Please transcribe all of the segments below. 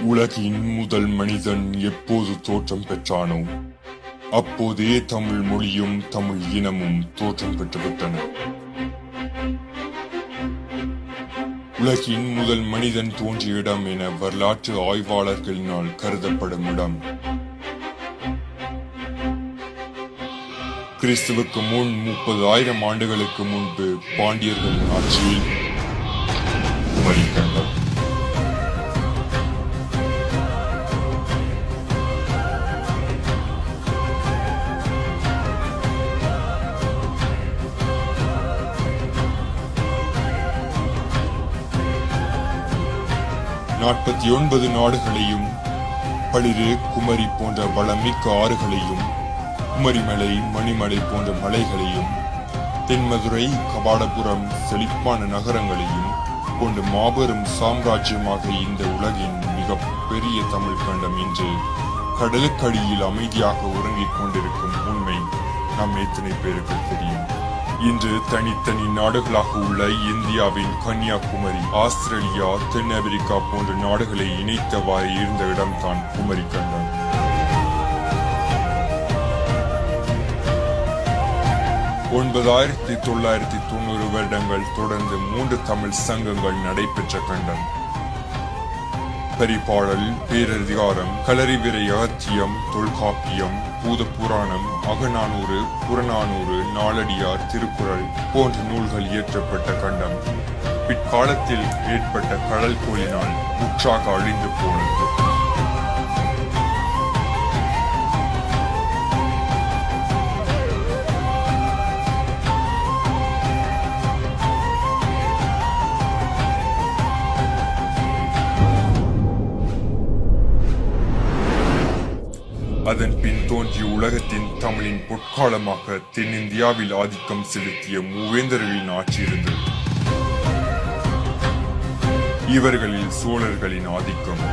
உலகின் முதல் மனிதன் எப்போது தோற்றம் பெற்றானோ அப்போதே தமிழ் மொழியும் தமிழ் இனமும் தோற்றம் பெற்றுவிட்டன. உலகின் முதல் மனிதன் தோன்றிய இடம் என வரலாற்று ஆய்வாளர்களினால் கருதப்படும் இடம் கிறிஸ்துவுக்கு முன் 30,000 ஆண்டுகளுக்கு முன்பு பாண்டியர்களின் ஆட்சியில் குமரிக்கண்டம். நாற்பத்தி 49 நாடுகளையும் பளிரு குமரி போன்ற வளமிக்க ஆறுகளையும் குமரிமலை மணிமலை போன்ற மலைகளையும் தென்மதுரை கபாடபுரம் செழிப்பான நகரங்களையும் கொண்டு மாபெரும் சாம்ராஜ்யமாக இந்த உலகின் மிக பெரிய தமிழ் கண்டம் இன்று கடலுக்கடியில் அமைதியாக உறங்கிக் கொண்டிருக்கும் உண்மை நம் எத்தனை பேருக்கு தெரியும்? இன்று தனித்தனி நாடுகளாக உள்ள இந்தியாவின் கன்னியாகுமரி, ஆஸ்திரேலியா, தென் அமெரிக்கா போன்ற நாடுகளை இணைத்தவாறு இருந்த இடம்தான் குமரி கண்டம். $9,990 வருடங்கள் தொடர்ந்து 3 தமிழ் சங்கங்கள் நடைபெற்ற கண்டம். பரிபாடல், பேரதிகாரம், களரிவிரை அகத்தியம், தொல்காப்பியம், பூத புராணம், அகநானூறு, புறநானூறு, நாலடியார், திருக்குறள் போன்ற நூல்கள் இயற்றப்பட்ட கண்டம் பிற்காலத்தில் ஏற்பட்ட கடல் கோளினால் முற்றாக அழிந்து போனது. அதன் பின் தோன்றிய உலகத்தின் தமிழின் பொற்காலமாக தென்னிந்தியாவில் ஆதிக்கம் செலுத்திய மூவேந்தர்களின் ஆட்சி இருந்தது. இவர்களில் சோழர்களின் ஆதிக்கம்,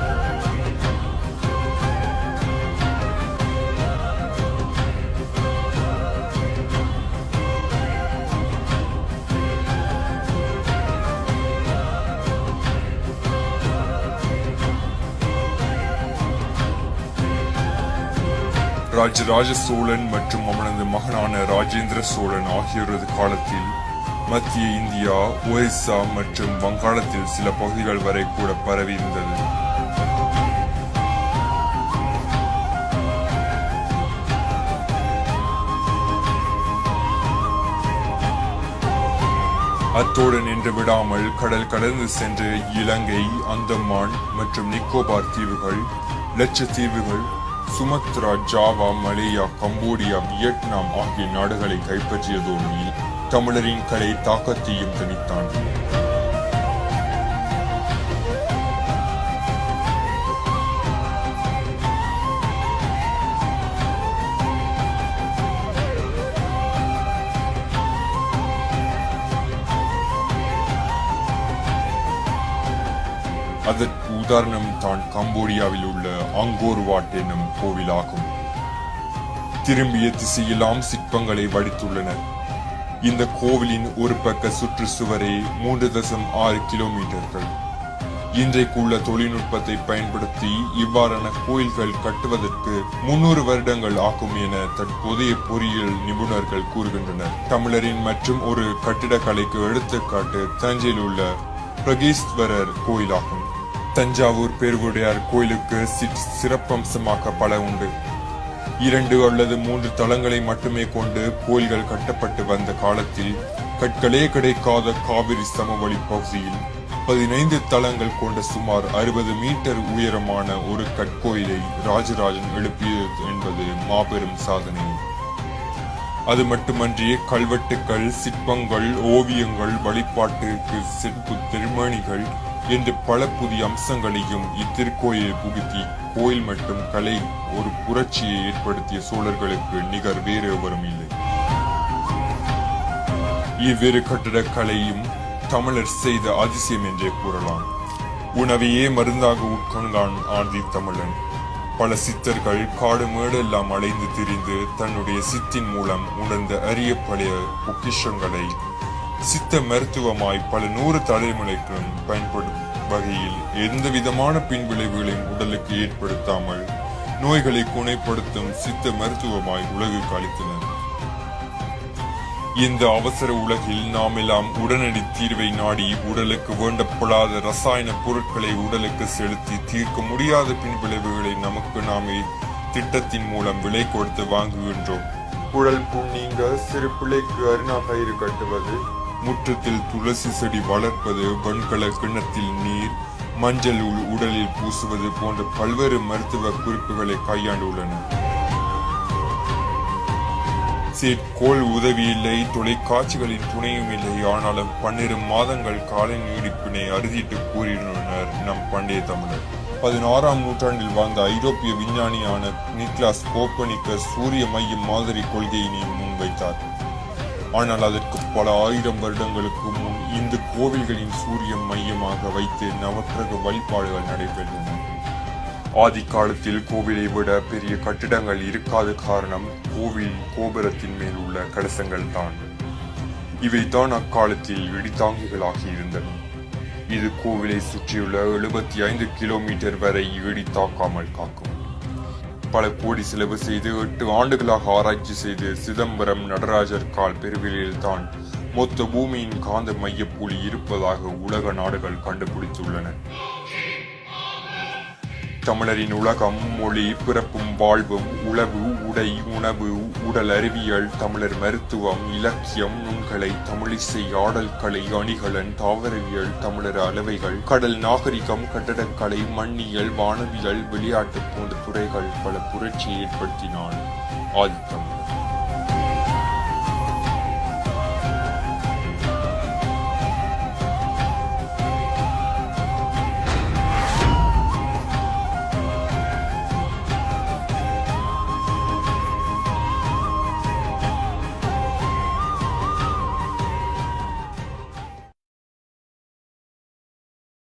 ராஜராஜ சோழன் மற்றும் அவனது மகனான ராஜேந்திர சோழன் ஆகியோரது காலத்தில் மத்திய இந்தியா, ஒரிசா மற்றும் வங்காளத்தில் சில பகுதிகள் வரை கூட பரவி இருந்தது. அத்தோடு நின்று விடாமல் கடல் கடந்து சென்று இலங்கை, அந்தமான் மற்றும் நிக்கோபார் தீவுகள், லட்சத்தீவுகள், Sumatra, Java, Malaya, Cambodia, Vietnam ஆகிய நாடுகளை கைப்பற்றியதோடு தமிழரின் கலை தாக்கத்தையும் தனித்தான். அதற்கு உதாரணம் தான் கம்போடியாவில் உள்ள அங்கோர் வாட் என்னும் கோவிலாகும். திரும்பிய திசையெல்லாம் சிற்பங்களை வடித்துள்ளனர். இந்த கோவிலின் ஒரு பக்க சுற்றுச்சுவரே 3.6 கிலோமீட்டர்கள். இன்றைக்குள்ள தொழில்நுட்பத்தை பயன்படுத்தி இவ்வாறான கோயில்கள் கட்டுவதற்கு 300 வருடங்கள் ஆகும் என தற்போதைய பொறியியல் நிபுணர்கள் கூறுகின்றனர். தமிழரின் மற்றும் ஒரு கட்டிடக்கலைக்கு எடுத்துக்காட்டு தஞ்சையில் உள்ள பிரகேஸ்வரர் கோயிலாகும். தஞ்சாவூர் பெருவுடையார் கோயிலுக்கு சிறப்பம்சமாக பல உண்டு. 2 அல்லது 3 தளங்களை மட்டுமே கொண்டு கோயில்கள் கட்டப்பட்டு வந்த காலத்தில் கற்களே கிடைக்காத காவிரி சமவெளி பகுதியில் 15 தளங்கள் கொண்ட சுமார் 60 மீட்டர் உயரமான ஒரு கற்கோயிலை ராஜராஜன் எழுப்பியது என்பது மாபெரும் சாதனை. அது மட்டுமன்றி கல்வெட்டுக்கள், சிற்பங்கள், ஓவியங்கள், வழிபாட்டுக்கு செப்பு திருமணிகள் என்று பல புதிய அம்சங்களையும் இத்திருக்கோயிலை புகுத்தி கோயில் மற்றும் கலை ஒரு புரட்சியை ஏற்படுத்திய சோழர்களுக்கு நிகர் வேறு எவரும் இல்லை. இவ்வேறு கட்டிடக்கலையும் தமிழர் செய்த அதிசயம் என்றே கூறலாம். உணவையே மருந்தாக உட்கொண்டான் ஆதி தமிழன். பல சித்தர்கள் காடு மேடு எல்லாம் அலைந்து திரிந்து தன்னுடைய சித்தின் மூலம் உணர்ந்த அரிய பழைய பொக்கிஷங்களை சித்த மருத்துவமாய் பல 100 தலைமுறைகளும் வகையில் எந்த விதமான பின்விளைவுகளையும் உடலுக்கு ஏற்படுத்தாமல் நோய்களை குணப்படுத்தும் சித்த மருத்துவமாய் உலகுக்கு அளித்தனர். இந்த அவசர உலகில் நாம் எல்லாம் உடனடி தீர்வை நாடி உடலுக்கு வேண்டப்படாத ரசாயன பொருட்களை உடலுக்கு செலுத்தி தீர்க்க முடியாத பின்விளைவுகளை நமக்கு நாமே திட்டத்தின் மூலம் விலை கொடுத்து வாங்குகின்றோம். குழல் புண் நீங்க சிறு பிள்ளைக்கு அருணா கயிறு கட்டுவது, முற்றத்தில் துளசி செடி வளர்ப்பது, வெண்கல கிண்ணத்தில் நீர், மஞ்சள் உடலில் பூசுவது போன்ற பல்வேறு மருத்துவ குறிப்புகளை கையாண்டுள்ளன. கோல் உதவி இல்லை, தொலைக்காட்சிகளின் துணையும் இல்லை. ஆனாலும் 12 மாதங்கள் கால நீடிப்பினை அறுதிட்டு கூறியுள்ளனர் நம் பண்டைய தமிழர். 16ஆம் நூற்றாண்டில் வாழ்ந்த ஐரோப்பிய விஞ்ஞானியான நிக்லாஸ் கோப்பர்னிக்கஸ் சூரிய மைய மாதிரி கொள்கையினை முன்வைத்தார். ஆனால் அதற்கு பல ஆயிரம் வருடங்களுக்கு முன் இந்து கோவில்களின் சூரிய மையமாக வைத்து நவக்கிரக வழிபாடுகள் நடைபெற்றன. ஆதி காலத்தில் கோவிலை விட பெரிய கட்டிடங்கள் இருக்காத காரணம் கோவில் கோபுரத்தின் மேல் உள்ள கலசங்கள் தான். இவைதான் அக்காலத்தில் இடித்தாங்கிகளாக இருந்தன. இது கோவிலை சுற்றியுள்ள 75 கிலோமீட்டர் வரை இடி தாக்காமல் காக்கும். பல கோடி செலவு செய்து 8 ஆண்டுகளாக ஆராய்ச்சி செய்து சிதம்பரம் நடராஜர் கால் பெருவிலையில் தான் மொத்த பூமியின் காந்த மையப்புள்ளி இருப்பதாக உலக நாடுகள் கண்டுபிடித்துள்ளன. தமிழரின் உலகம், மொழி, பிறப்பும் வாழ்வும், உளவு, உடை, உணவு, உடல் அறிவியல், தமிழர் மருத்துவம், இலக்கியம், நுண்கலை, தமிழிசை, ஆடல் கலை, அணிகலன், தாவரவியல், தமிழர் அளவைகள், கடல் நாகரிகம், கட்டடக்கலை, மண்ணியல், வானவியல், விளையாட்டு போன்ற துறைகள் பல புரட்சியை ஏற்படுத்தினான் ஆதித்தமிழர்.